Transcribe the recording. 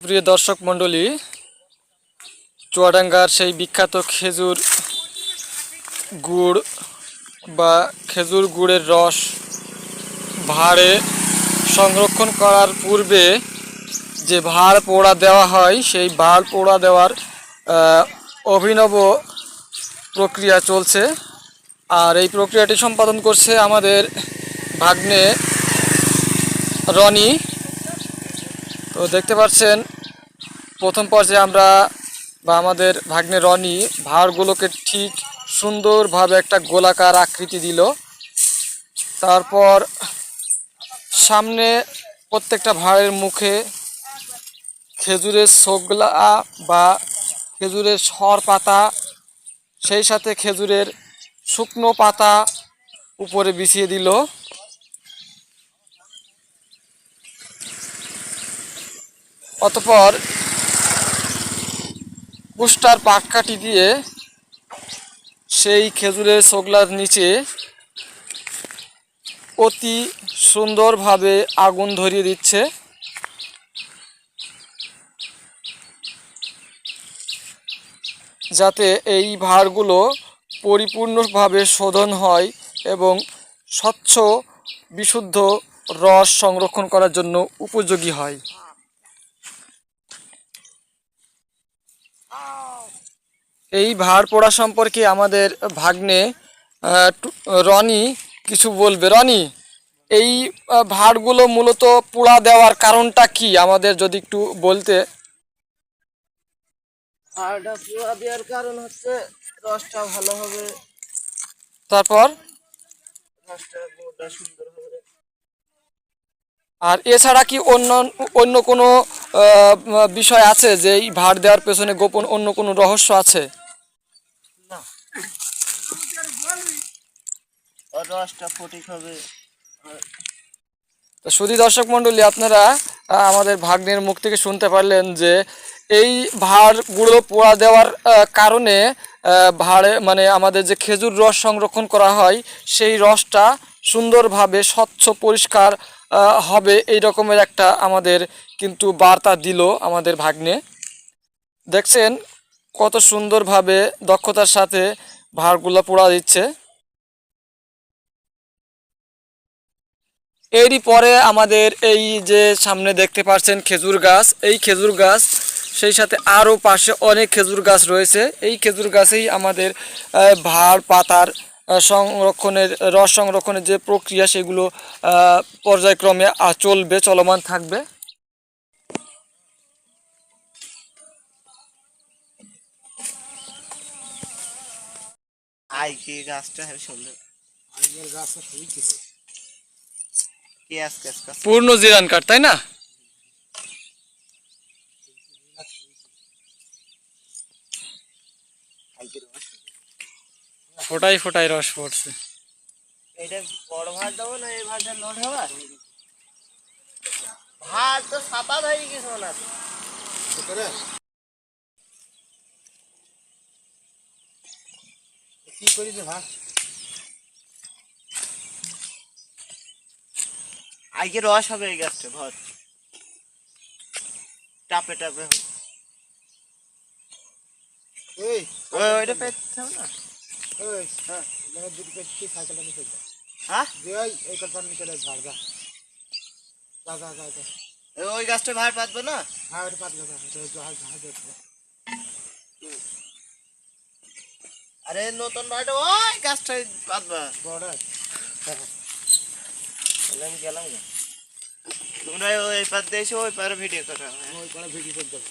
প্রিয় দর্শক মণ্ডলী, চুয়াডাঙ্গার সেই বিখ্যাত খেজুর গুড় বা খেজুর গুড়ের রস ভাঁড়ে সংরক্ষণ করার পূর্বে যে ভাঁড় পোড়া দেওয়া হয়, সেই ভাঁড় পোড়া দেওয়ার অভিনব প্রক্রিয়া চলছে। আর এই প্রক্রিয়াটি সম্পাদন করছে আমাদের ভাগ্নে রনি। তো দেখতে পাচ্ছেন, প্রথম পর্যায়ে আমরা আমাদের ভাগ্নে রনি ভাঁড়গুলোকে ঠিক সুন্দরভাবে একটা গোলাকার আকৃতি দিল। তারপর সামনে প্রত্যেকটা ভাঁড়ের মুখে খেজুরের ছোগলা বা খেজুরের সর পাতা, সেই সাথে খেজুরের শুকনো পাতা উপরে বিছিয়ে দিল। অতঃপর পুষ্টার পাটকাঠি দিয়ে সেই খেজুরের ছোগলার নিচে অতি সুন্দরভাবে আগুন ধরিয়ে দিচ্ছে, যাতে এই ভাঁড়গুলো পরিপূর্ণভাবে শোধন হয় এবং স্বচ্ছ বিশুদ্ধ রস সংরক্ষণ করার জন্য উপযোগী হয়। এই ভাঁড় পোড়া সম্পর্কে আমাদের ভাগ্নে রনি কিছু বলবে। রনি, এই ভাঁড়গুলো মূলত পোড়া দেওয়ার কারণটা কি, আমাদের যদি একটু বলতে। ভাঁড়টা পোড়া দেওয়ার কারণ হচ্ছে রসটা ভালো হবে, তারপর রসটা গুড়টা সুন্দর হবে। আর এছাড়া কি অন্য কোনো বিষয় আছে যে এই ভাঁড় দেওয়ার পেছনে গোপন অন্য কোনো রহস্য আছে? না, আর রসটা ফটিক হবে। তো শুধু দর্শক মণ্ডলী, আপনারা আমাদের ভাগ্নের মুখ থেকে শুনতে পারলেন যে এই ভাঁড়গুলো পোড়া দেওয়ার কারণে ভাঁড়ে মানে আমাদের যে খেজুর রস সংরক্ষণ করা হয়, সেই রসটা সুন্দরভাবে স্বচ্ছ পরিষ্কার হবে, এই রকমের একটা আমাদের কিন্তু বার্তা দিল আমাদের ভাগ্নে। দেখছেন কত সুন্দরভাবে দক্ষতার সাথে ভাঁড়গুলো পোড়া দিচ্ছে। এরই পরে আমাদের এই যে সামনে দেখতে পাচ্ছেন খেজুর গাছ, এই খেজুর গাছ, সেই সাথে আরও পাশে অনেক খেজুর গাছ রয়েছে। এই খেজুর গাছেই আমাদের ভাঁড় পাতার সংরক্ষণের রস সংরক্ষণের যে প্রক্রিয়া, সেগুলো পর্যায়ক্রমে চলবে, চলমান থাকবে। আই কি গাছটা হ্যাঁ সুন্দর, আইয়ের গাছটা খুবই কিছু কি আজকে পূর্ণ জিরান কাঠ, তাই না? ফোটাই ফোটাই রস পড়ছে। এটা বড় ভাত দেবো না, এই ভাতটা লোড হবে। ভাত তো সাপা হয়ে গেছে না কি করিস ভাত আজকে রস হবে এই গাছটা ভাত টাপে টাপে হবে। এই ওইটা পেতে হবে না। ওই হ্যাঁ মানে দুটো পেতে সাইকেলটা নিয়ে চল। হ্যাঁ এই এই কলপান নিয়ে চলে ঝাড় গা গা গা গা গা। ওই গাছটা ভার পাতবো না। হ্যাঁ ওটা পাতবো না, এটা জল ঝাড় দেখবো। আরে নতুন ভাড়টা ওই গাছটা পাতবা বড়। হ্যাঁ আমি গেলাম না, তোমরা ওই পাত দিয়ে এসে ওই পারে ভিডিও করো, ওই পারে ভিডিও করতে হবে।